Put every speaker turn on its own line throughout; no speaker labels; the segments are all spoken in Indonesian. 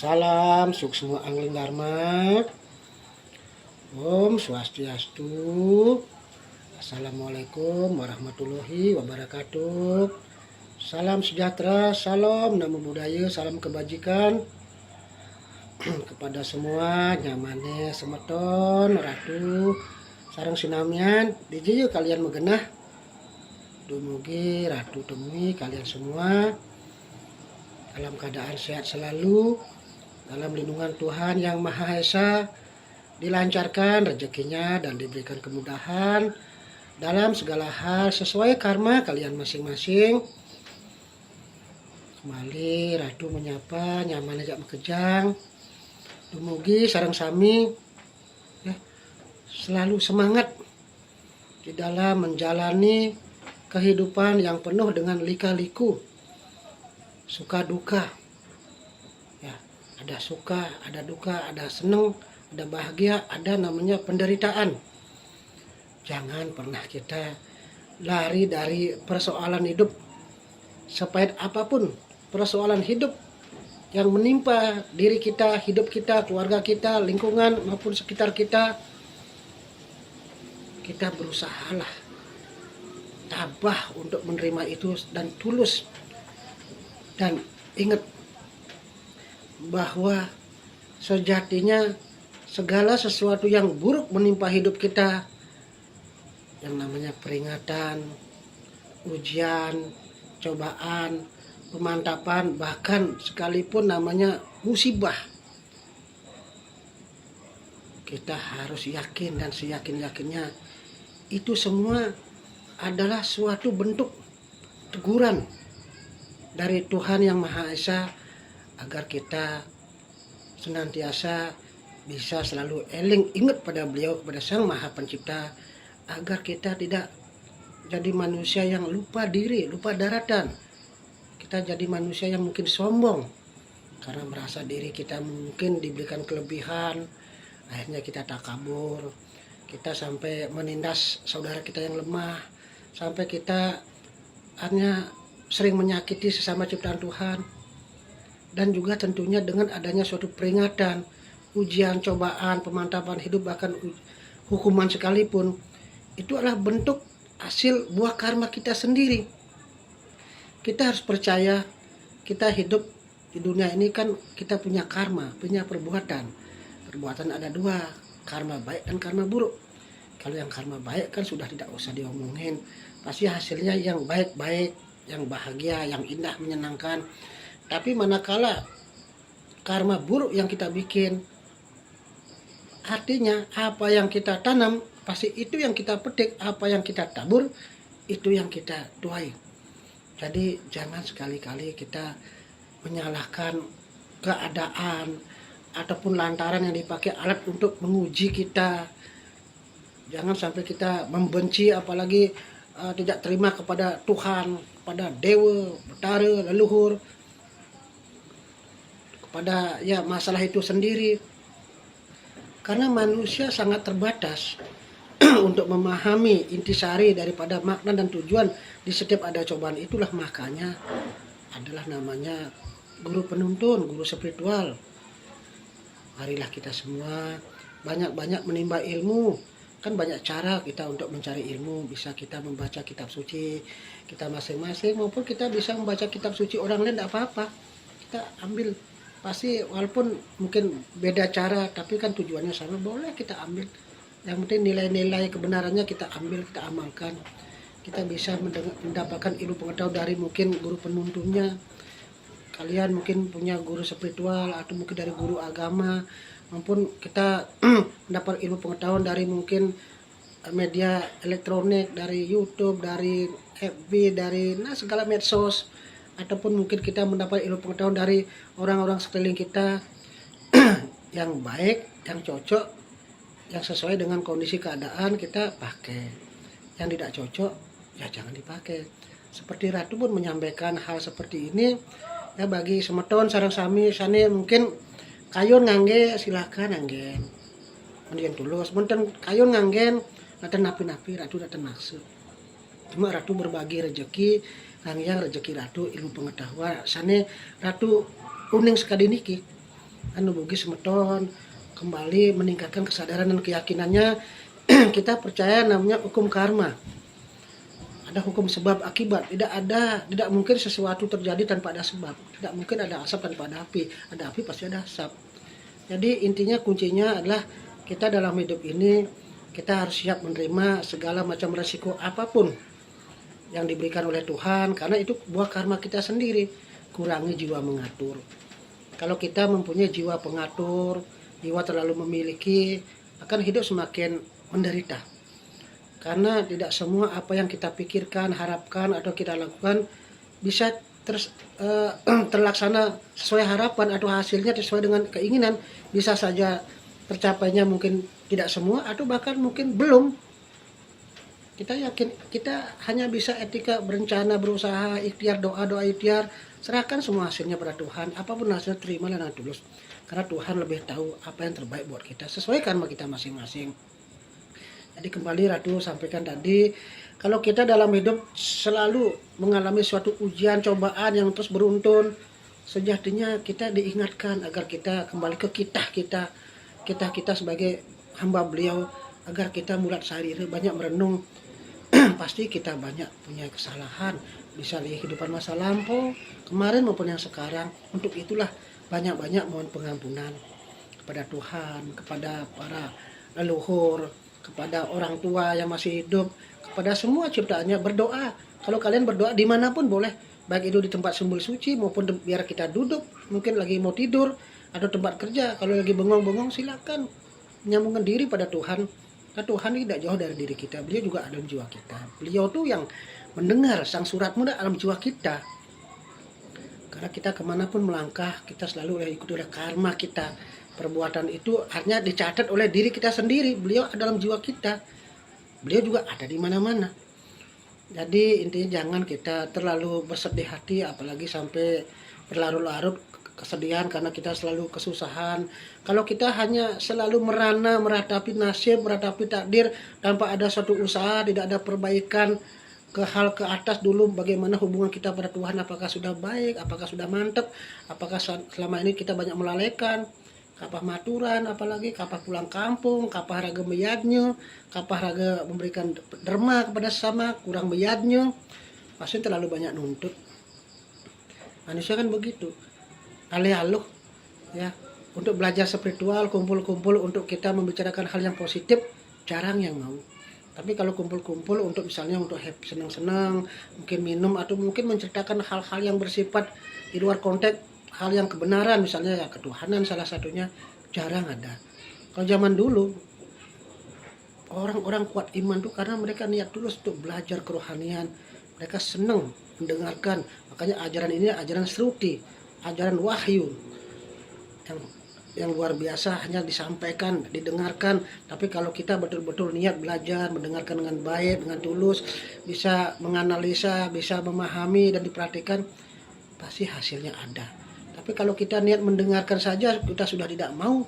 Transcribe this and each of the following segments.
Salam suksma angling dharma. Om Swastiastu. Assalamualaikum warahmatullahi wabarakatuh. Salam sejahtera, salam namo buddhaya, salam kebajikan kepada semua nyamane semeton ratu sareng sinamian dijieu kalian megenah dumugi ratu temui kalian semua dalam keadaan sehat selalu, dalam lindungan Tuhan Yang Maha Esa, dilancarkan rezekinya dan diberikan kemudahan dalam segala hal sesuai karma kalian masing-masing. Kembali Ratu menyapa nyaman aja mekejang. Dumugi sareng sami ya, selalu semangat di dalam menjalani kehidupan yang penuh dengan lika-liku, suka duka ya, ada suka, ada duka, ada seneng, ada bahagia, ada namanya penderitaan. Jangan pernah kita lari dari persoalan hidup, sepahit apapun persoalan hidup yang menimpa diri kita, hidup kita, keluarga kita, lingkungan maupun sekitar kita. Kita berusahalah tabah untuk menerima itu dan tulus. Dan ingat bahwa sejatinya segala sesuatu yang buruk menimpa hidup kita, yang namanya peringatan, ujian, cobaan, pemantapan, bahkan sekalipun namanya musibah, kita harus yakin dan seyakin-yakinnya itu semua adalah suatu bentuk teguran dari Tuhan Yang Maha Esa agar kita senantiasa bisa selalu eling ingat pada beliau, kepada Sang Maha Pencipta, agar kita tidak jadi manusia yang lupa diri, lupa daratan. Kita jadi manusia yang mungkin sombong karena merasa diri kita mungkin diberikan kelebihan, akhirnya kita takabur, kita sampai menindas saudara kita yang lemah, sampai kita hanya sering menyakiti sesama ciptaan Tuhan. Dan juga tentunya dengan adanya suatu peringatan, ujian, cobaan, pemantapan hidup, bahkan hukuman sekalipun, itu adalah bentuk hasil buah karma kita sendiri. Kita harus percaya kita hidup di dunia ini kan kita punya karma, punya perbuatan. Perbuatan ada dua, karma baik dan karma buruk. Kalau yang karma baik kan sudah tidak usah diomongin, pasti hasilnya yang baik-baik, yang bahagia, yang indah, menyenangkan. Tapi manakala karma buruk yang kita bikin, artinya apa yang kita tanam pasti itu yang kita petik, apa yang kita tabur itu yang kita tuai. Jadi jangan sekali-kali kita menyalahkan keadaan ataupun lantaran yang dipakai alat untuk menguji kita. Jangan sampai kita membenci, apalagi tidak terima kepada Tuhan, kepada Dewa, Betara, leluhur, kepada ya masalah itu sendiri. Karena manusia sangat terbatas untuk memahami intisari daripada makna dan tujuan di setiap ada cobaan. Itulah makanya adalah namanya guru penuntun, guru spiritual. Marilah kita semua banyak-banyak menimba ilmu. Kan banyak cara kita untuk mencari ilmu, bisa kita membaca kitab suci kita masing-masing, maupun kita bisa membaca kitab suci orang lain, tidak apa-apa, kita ambil. Pasti walaupun mungkin beda cara, tapi kan tujuannya sama, boleh kita ambil. Yang penting nilai-nilai kebenarannya kita ambil, kita amalkan. Kita bisa mendapatkan ilmu pengetahuan dari mungkin guru penuntunnya. Kalian mungkin punya guru spiritual atau mungkin dari guru agama, maupun kita mendapat ilmu pengetahuan dari mungkin media elektronik, dari YouTube, dari FB, dari segala medsos, ataupun mungkin kita mendapat ilmu pengetahuan dari orang-orang sekeliling kita yang baik, yang cocok, yang sesuai dengan kondisi keadaan kita pakai. Yang tidak cocok ya jangan dipakai. Seperti Ratu pun menyampaikan hal seperti ini ya, bagi semeton sareng sami sane mungkin kayon ngangge silakan nganggen mending tulus, mungkin kayon nganggen naten napi-napi Ratu naten maksud. Cuma Ratu berbagi rezeki, yang rezeki Ratu ilmu pengetahuan sane Ratu uning sekali niki anu bugi semeton kembali meningkatkan kesadaran dan keyakinannya. Kita percaya namanya hukum karma, ada hukum sebab akibat, tidak mungkin sesuatu terjadi tanpa ada sebab, tidak mungkin ada asap tanpa ada api pasti ada asap. Jadi intinya kuncinya adalah kita dalam hidup ini kita harus siap menerima segala macam resiko apapun yang diberikan oleh Tuhan, karena itu buah karma kita sendiri. Kurangi jiwa mengatur. Kalau kita mempunyai jiwa pengatur, jiwa terlalu memiliki, akan hidup semakin menderita. Karena tidak semua apa yang kita pikirkan, harapkan, atau kita lakukan bisa terlaksana sesuai harapan atau hasilnya sesuai dengan keinginan. Bisa saja tercapainya mungkin tidak semua atau bahkan mungkin belum. Kita yakin kita hanya bisa etika berencana, berusaha, ikhtiar, doa ikhtiar, serahkan semua hasilnya pada Tuhan. Apapun hasilnya terimalah dengan tulus. Karena Tuhan lebih tahu apa yang terbaik buat kita, sesuai karma kita masing-masing. Jadi kembali Ratu sampaikan tadi, kalau kita dalam hidup selalu mengalami suatu ujian, cobaan yang terus beruntun, sejatinya kita diingatkan agar kita kembali ke kita sebagai hamba beliau, agar kita mulat sehari banyak merenung. Pasti kita banyak punya kesalahan, bisa lihat kehidupan masa lampau, kemarin maupun yang sekarang. Untuk itulah banyak-banyak mohon pengampunan kepada Tuhan, kepada para leluhur, kepada orang tua yang masih hidup, kepada semua ciptaannya. Berdoa, kalau kalian berdoa dimanapun boleh, baik itu di tempat sembul suci maupun biar kita duduk, mungkin lagi mau tidur atau tempat kerja, kalau lagi bengong-bengong silakan menyambungkan diri pada Tuhan. Nah, Tuhan tidak jauh dari diri kita, beliau juga ada dalam jiwa kita. Beliau tuh yang mendengar sang surat muda dalam jiwa kita. Karena kita kemanapun melangkah, kita selalu ikut oleh karma kita. Perbuatan itu hanya dicatat oleh diri kita sendiri. Beliau ada dalam jiwa kita. Beliau juga ada di mana-mana. Jadi intinya jangan kita terlalu bersedih hati, apalagi sampai berlarut-larut kesedihan karena kita selalu kesusahan. Kalau kita hanya selalu meratapi nasib, meratapi takdir tanpa ada suatu usaha, tidak ada perbaikan ke hal ke atas dulu, bagaimana hubungan kita pada Tuhan, apakah sudah baik, apakah sudah mantap, apakah selama ini kita banyak melalaikan, kapah maturan, apalagi kapah pulang kampung, kapah raga meyadnya, kapah raga memberikan derma kepada sesama, kurang meyadnya, pasti terlalu banyak nuntut. Manusia kan begitu, alih-alih ya untuk belajar spiritual, kumpul-kumpul untuk kita membicarakan hal yang positif, jarang yang mau. Tapi kalau kumpul-kumpul untuk misalnya untuk happy, senang-senang, mungkin minum atau mungkin menceritakan hal-hal yang bersifat di luar konteks hal yang kebenaran, misalnya ya ketuhanan salah satunya, jarang ada. Kalau zaman dulu orang-orang kuat iman tuh karena mereka niat tulus untuk belajar kerohanian, mereka senang mendengarkan. Makanya ajaran ini ajaran seruti, ajaran wahyu yang luar biasa, hanya disampaikan, didengarkan. Tapi kalau kita betul-betul niat belajar, mendengarkan dengan baik, dengan tulus, bisa menganalisa, bisa memahami dan diperhatikan, pasti hasilnya ada. Tapi kalau kita niat mendengarkan saja, kita sudah tidak mau,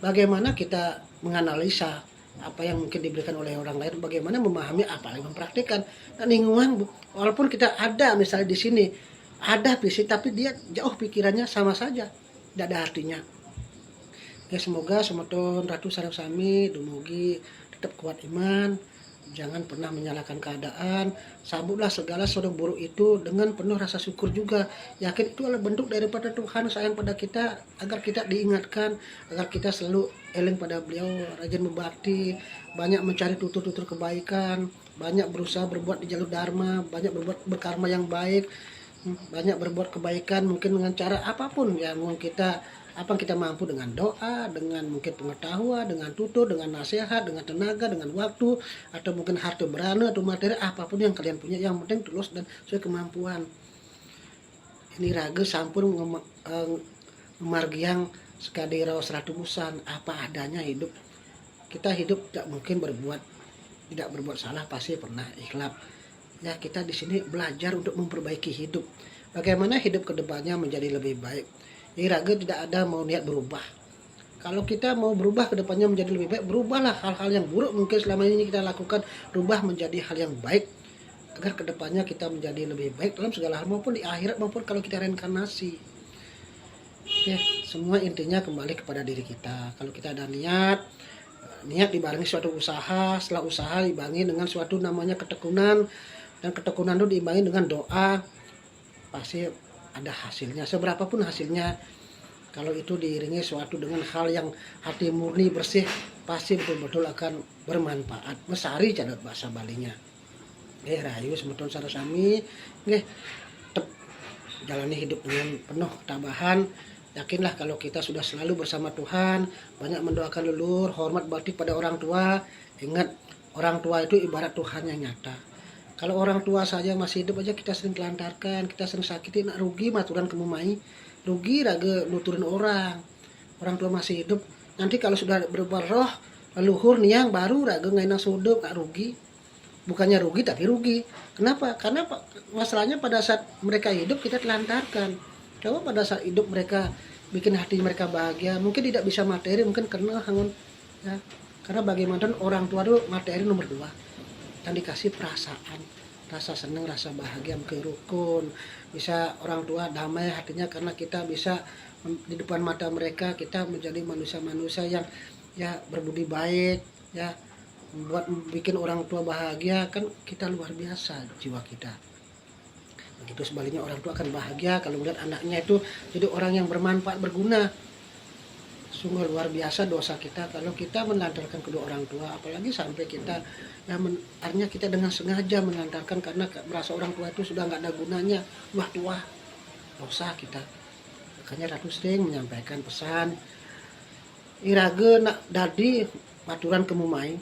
bagaimana kita menganalisa apa yang mungkin diberikan oleh orang lain, bagaimana memahami, apalagi mempraktikkan. Dan lingkungan, walaupun kita ada misalnya di sini, ada visi, tapi dia jauh pikirannya sama saja, tidak ada artinya. Ya semoga semeton Ratu Sareng Sami dumugi tetap kuat iman, jangan pernah menyalahkan keadaan, sambutlah segala sesuatu buruk itu dengan penuh rasa syukur juga. Yakin itu adalah bentuk daripada Tuhan sayang pada kita, agar kita diingatkan, agar kita selalu eling pada beliau, rajin berbakti, banyak mencari tutur-tutur kebaikan, banyak berusaha berbuat di jalur dharma, banyak berbuat berkarma yang baik, banyak berbuat kebaikan mungkin dengan cara apapun yang kita mampu, dengan doa, dengan mungkin pengetahuan, dengan tutur, dengan nasihat, dengan tenaga, dengan waktu, atau mungkin harta berana atau materi, apapun yang kalian punya, yang penting tulus dan sesuai kemampuan. Ini raga sampun memargiang sekali raos ratu musan, apa adanya hidup. Kita hidup tidak mungkin tidak berbuat salah, pasti pernah ikhlas. Ya kita di sini belajar untuk memperbaiki hidup. Bagaimana hidup kedepannya menjadi lebih baik. Jadi raga tidak ada mau niat berubah. Kalau kita mau berubah ke depannya menjadi lebih baik, berubahlah hal-hal yang buruk mungkin selama ini kita lakukan, rubah menjadi hal yang baik, agar ke depannya kita menjadi lebih baik dalam segala hal, maupun di akhirat maupun kalau kita reinkarnasi. Oke, semua intinya kembali kepada diri kita. Kalau kita ada niat, niat dibarengi suatu usaha, setelah usaha dibarengi dengan suatu namanya ketekunan, dan ketekunan itu diimbangi dengan doa, pasti ada hasilnya. Seberapapun hasilnya, kalau itu diiringi suatu dengan hal yang hati murni bersih, pasti betul-betul akan bermanfaat. Mesari cadat bahasa Balinya. Rahayu semeton sarasami, jalani hidup dengan penuh ketabahan. Yakinlah kalau kita sudah selalu bersama Tuhan, banyak mendoakan leluhur, hormat bakti pada orang tua. Ingat, orang tua itu ibarat Tuhan yang nyata. Kalau orang tua saja masih hidup aja kita sering telantarkan, kita sering sakiti, nak rugi maturan kemumai, rugi raga nuturin orang. Orang tua masih hidup, nanti kalau sudah berubah roh, leluhur niang baru raga ngainang sudup, nak rugi. Bukannya rugi tapi rugi. Kenapa? Karena masalahnya pada saat mereka hidup kita telantarkan. Coba pada saat hidup mereka bikin hati mereka bahagia, mungkin tidak bisa materi, mungkin kena hangun ya. Karena bagaimana orang tua itu materi nomor 2, dan dikasih perasaan, rasa senang, rasa bahagia, mungkin rukun, bisa orang tua damai hatinya karena kita bisa di depan mata mereka kita menjadi manusia-manusia yang ya berbudi baik ya, membuat bikin orang tua bahagia, kan kita luar biasa jiwa kita. Begitu sebaliknya orang tua akan bahagia kalau melihat anaknya itu jadi orang yang bermanfaat, berguna. Sungguh luar biasa dosa kita kalau kita melantarkan kedua orang tua, apalagi sampai kita ya artinya kita dengan sengaja melantarkan karena merasa orang tua itu sudah nggak ada gunanya. Wah tua, dosa kita. Makanya Ratu sering menyampaikan pesan, irage nak dadi aturan kemumai,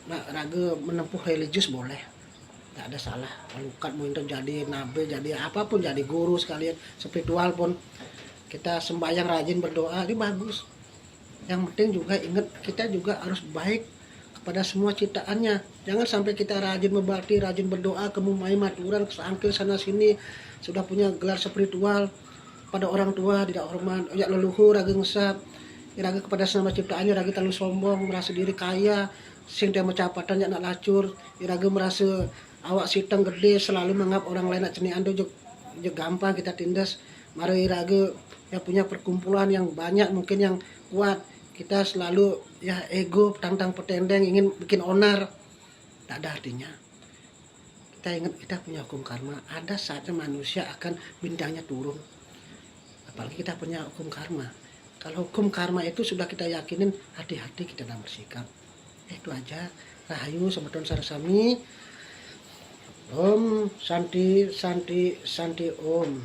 nak rage menempuh religius boleh, tidak ada salah. Lukat mau jadi nabi, jadi apapun, jadi guru sekalian, spiritual pun, kita sembahyang rajin berdoa itu bagus. Yang penting juga ingat kita juga harus baik kepada semua ciptaannya. Jangan sampai kita rajin berbakti, rajin berdoa, kemumai maturan, kesangkil sana sini, sudah punya gelar spiritual pada orang tua tidak hormat, ya leluhur rage ngesap, iraga kepada sama ciptaannya rage terlalu sombong, merasa diri kaya, sing dia macapatan ya nak lacur, iraga merasa awak siteng gede, selalu menganggap orang lain nak cenian tuh gampang kita tindas. Mari iraga ya punya perkumpulan yang banyak, mungkin yang kuat, kita selalu ya ego, tantang petendeng, ingin bikin onar, tak ada artinya. Kita ingat kita punya hukum karma, ada saatnya manusia akan bintangnya turun, apalagi kita punya hukum karma. Kalau hukum karma itu sudah kita yakinin, hati-hati kita dalam bersikap. Itu aja. Rahayu semeton sarasami. Om Santi Santi Santi Om.